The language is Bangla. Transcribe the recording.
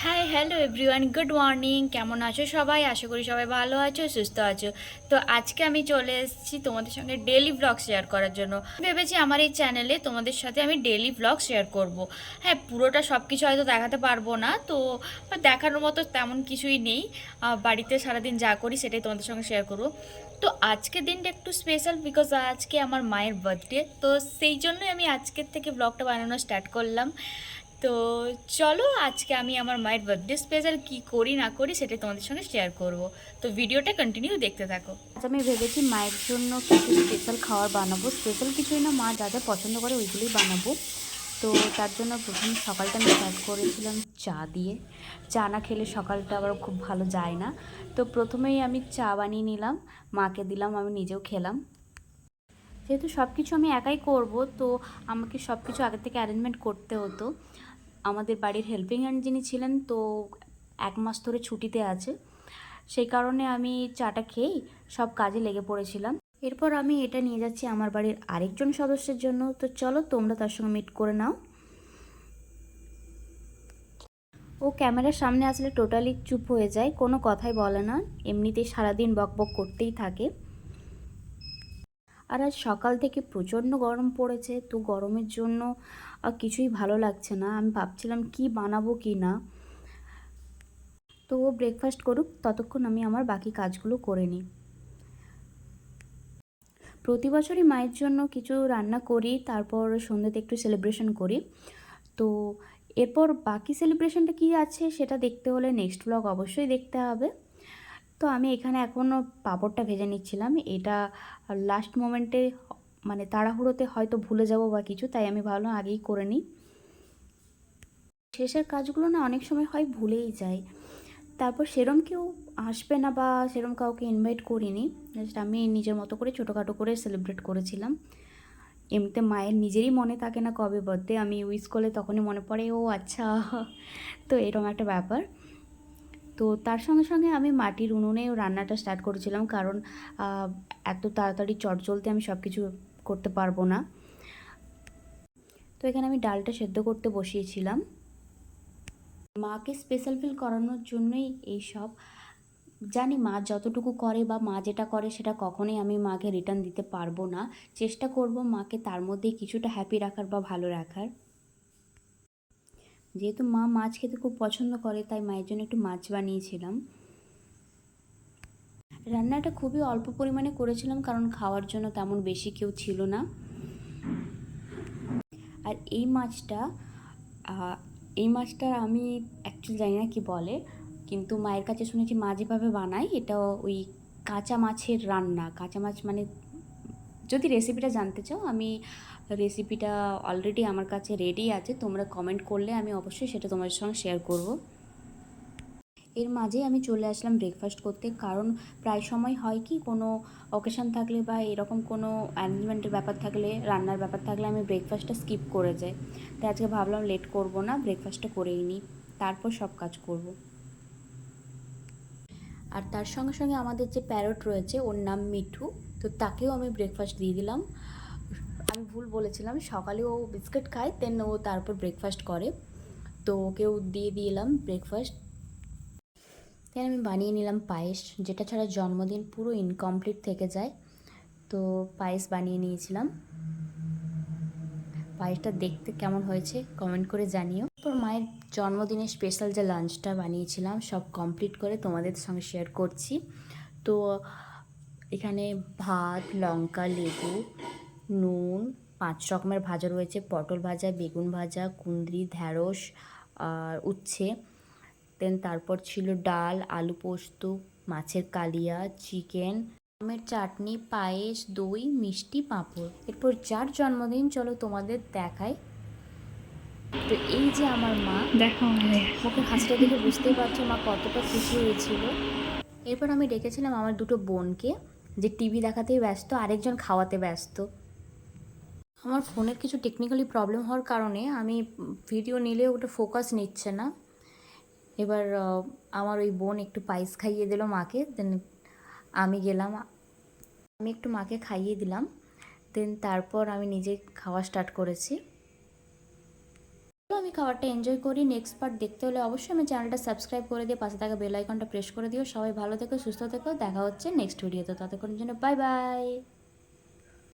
Hi hello everyone, good morning. কেমন আছো সবাই? আশা করি সবাই ভালো আছো, সুস্থ আছো। তো আজকে আমি চলে এসেছি তোমাদের সঙ্গে ডেইলি ব্লগ শেয়ার করার জন্য। ভেবেছি আমার এই চ্যানেলে তোমাদের সাথে আমি ডেইলি ব্লগ শেয়ার করব। হ্যাঁ, পুরোটা সব কিছু হয়তো দেখাতে পারবো না, তো দেখানোর মতো তেমন কিছুই নেই। বাড়িতে সারাদিন যা করি সেটাই তোমাদের সঙ্গে শেয়ার করবো। তো আজকের দিনটা একটু স্পেশাল, বিকজ আজকে আমার মায়ের বার্থডে। তো সেই জন্যই আমি আজকের থেকে ব্লগটা বানানো স্টার্ট করলাম। তো চলো, আজকে আমি আমার মায়ের বার্থডে স্পেশাল কী করি না করি সেটা তোমাদের সঙ্গে শেয়ার করব। তো ভিডিওটা কন্টিনিউ দেখতে থাকো। আজ আমি ভেবেছি মায়ের জন্য কিছু স্পেশাল খাবার বানাবো। স্পেশাল কিছুই না, মা যা যা পছন্দ করে ওইগুলোই বানাবো। তো তার জন্য প্রথম সকালটা আমি স্টার্ট করেছিলাম চা দিয়ে। চা না খেলে সকালটা আবার খুব ভালো যায় না। তো প্রথমেই আমি চা বানিয়ে নিলাম, মাকে দিলাম, আমি নিজেও খেলাম। যেহেতু সব কিছু আমি একাই করব, তো আমাকে সব কিছু আগে থেকে অ্যারেঞ্জমেন্ট করতে হতো। আমাদের বাড়ির হেল্পিং হ্যান্ড যিনি ছিলেন, তো 1 মাস ধরে ছুটিতে আছে, সেই কারণে আমি চাটা খেয়েই সব কাজে লেগে পড়েছিলাম। এরপর আমি এটা নিয়ে যাচ্ছি আমার বাড়ির আরেকজন সদস্যের জন্য। তো চলো, তোমরা তার সঙ্গে মিট করে নাও। ও ক্যামেরার সামনে আসলে টোটালি চুপ হয়ে যায়, কোনো কথাই বলে না, এমনিতেই সারাদিন বকবক করতেই থাকে। আর আজ সকাল থেকে প্রচণ্ড গরম পড়েছে, তো গরমের জন্য কিছুই ভালো লাগছে না। আমি ভাবছিলাম কি বানাবো কি না। তো ও ব্রেকফাস্ট করুক, ততক্ষণ আমি আমার বাকি কাজগুলো করে নিই। প্রতি বছরই মায়ের জন্য কিছু রান্না করি, তারপর সন্ধ্যেতে একটু সেলিব্রেশন করি। তো এরপর বাকি সেলিব্রেশনটা কী আছে সেটা দেখতে হলে নেক্সট ব্লগ অবশ্যই দেখতে হবে। তো আমি এখানে এখনও পাঁপড়টা ভেজে নিচ্ছিলাম। এটা লাস্ট মোমেন্টে, মানে তাড়াহুড়োতে হয়তো ভুলে যাব বা কিছু, তাই আমি ভাবলাম আগেই করে নিই। শেষের কাজগুলো না অনেক সময় হয় ভুলেই যাই। তারপর সেরম কেউ আসবে না বা সেরম কাউকে ইনভাইট করিনি, জাস্ট আমি নিজের মতো করে ছোটোখাটো করে সেলিব্রেট করেছিলাম। এমনিতে মায়ের নিজেরই মনে থাকে না কবে বার্থডে, আমি উইশ করলে তখনই মনে পড়ে ও আচ্ছা। তো এরকম একটা ব্যাপার। তো তার সঙ্গে সঙ্গে আমি মাটির উনুনেও রান্নাটা স্টার্ট করেছিলাম, কারণ এত তাড়াতাড়ি চটজলদি আমি সব কিছু করতে পারবো না। তো এখানে আমি ডালটা সেদ্ধ করতে বসিয়েছিলাম। মাকে স্পেশাল ফিল করানোর জন্যই এই সব। জানি মা যতটুকু করে বা মা যেটা করে সেটা কখনোই আমি মাকে রিটার্ন দিতে পারবো না। চেষ্টা করব মাকে তার মধ্যেই কিছুটা হ্যাপি রাখার বা ভালো রাখার। যেহেতু মা মাছ খেতে খুব পছন্দ করে, তাই মায়ের জন্য একটু মাছ বানিয়েছিলাম। রান্নাটা খুবই অল্প পরিমাণে করেছিলাম, কারণ খাওয়ার জন্য তেমন বেশি কেউ ছিল না। আর এই মাছটা আমি অ্যাকচুয়ালি জানি না কি বলে, কিন্তু মায়ের কাছে শুনেছি মা যেভাবে বানায় এটা ওই কাঁচা মাছের রান্না। কাঁচা মাছ মানে, যদি রেসিপিটা জানতে চাও, আমি রেসিপিটা অলরেডি আমার কাছে রেডি আছে, তোমরা কমেন্ট করলে আমি অবশ্যই সেটা তোমাদের সঙ্গে শেয়ার করব। এর মাঝেই আমি চলে আসলাম ব্রেকফাস্ট করতে, কারণ প্রায় সময় হয় কি, কোনো অকেশান থাকলে বা এরকম কোনো অ্যারেঞ্জমেন্টের ব্যাপার থাকলে, রান্নার ব্যাপার থাকলে আমি ব্রেকফাস্টটা স্কিপ করে যাই। তাই আজকে ভাবলাম লেট করব না, ব্রেকফাস্টটা করেই নিই, তারপর সব কাজ করব। আর তার সঙ্গে সঙ্গে আমাদের যে প্যারট রয়েছে, ওর নাম মিঠু, তো তাকেও আমি ব্রেকফাস্ট দিয়ে দিলাম। আমি ভুল বলেছিলাম, সকালে ও বিস্কিট খায়, দেন ও তারপর ব্রেকফাস্ট করে, তো ওকেও দিয়ে দিলাম ব্রেকফাস্ট। দেন আমি বানিয়ে নিলাম পায়েস, যেটা ছাড়া জন্মদিন পুরো ইনকমপ্লিট থেকে যায়। তো পায়েস বানিয়ে নিয়েছিলাম। পায়েসটা দেখতে কেমন হয়েছে কমেন্ট করে জানিও। তারপর মায়ের জন্মদিনের স্পেশাল যে লাঞ্চটা বানিয়েছিলাম সব কমপ্লিট করে তোমাদের সঙ্গে শেয়ার করছি। তো এখানে ভাত, লঙ্কা, লেবু, নুন, 5 রকমের ভাজা রয়েছে, পটল ভাজা, বেগুন ভাজা, কুঁদরি, ঢ্যাঁড়স আর উচ্ছে। দেন তারপর ছিল ডাল, আলু পোস্ত, মাছের কালিয়া, চিকেন, আমের চাটনি, পায়েস, দই, মিষ্টি, পাঁপড়। এরপর যার জন্মদিন চলো তোমাদের দেখাই। তো এই যে আমার মা, দেখো আমাদের মুখের হাসিটা দেখে বুঝতেই পারছো মা কতটা খুশি হয়েছিল। এরপর আমি ডেকেছিলাম আমার দুটো বোনকে, যে টিভি দেখাতেই ব্যস্ত, আরেকজন খাওয়াতে ব্যস্ত। আমার ফোনের কিছু টেকনিক্যালি প্রবলেম হওয়ার কারণে আমি ভিডিও নিলেও ওটা ফোকাস নিচ্ছে না। এবার আমার ওই বোন একটু পায়েস খাইয়ে দিল মাকে, দেন আমি গেলাম, আমি একটু মাকে খাইয়ে দিলাম, দেন তারপর আমি নিজে খাওয়া স্টার্ট করেছি। আমি খাবারটা এনজয় করি। নেক্সট পার্ট দেখতে হলে অবশ্যই আমি চ্যানেলটা সাবস্ক্রাইব করে দিয়ে পাশে থাকা বেল আইকনটা প্রেস করে দিও। সবাই ভালো থেকো, সুস্থ থেকো, দেখা হচ্ছে নেক্সট ভিডিওতে। ততক্ষণের জন্য বাই বাই।